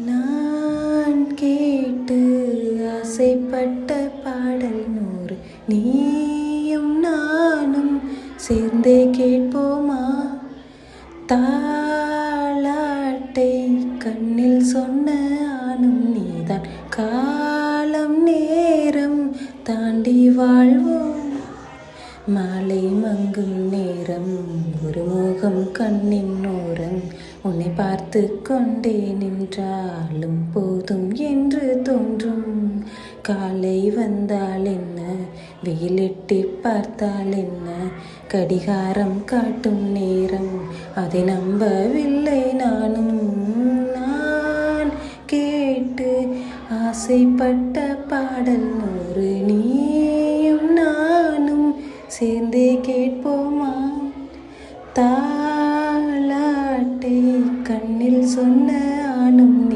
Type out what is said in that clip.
நான் கேட்டு ஆசைப்பட்ட பாடல் 100 நீயும் நானும் சேர்ந்தே கேட்போமா? தாலாட்டை கண்ணில் சொன்ன ஆணும் நீதான். காலம் நேரம் தாண்டி வாழ்வோம். மாலை மங்கும் நேரம் ஒரு மோகம் கண்ணின் ஓரம். உன்னை பார்த்து கொண்டே நின்றாலும் போதும் என்று தோன்றும். காலை வந்தால் என்ன, வெயிலிட்டு பார்த்தால் என்ன, கடிகாரம் காட்டும் நேரம் அதை நம்பவில்லை நானும். நான் கேட்டு ஆசைப்பட்ட பாடல் 100 நீயும் நானும் சேர்ந்தே கேட்போம்.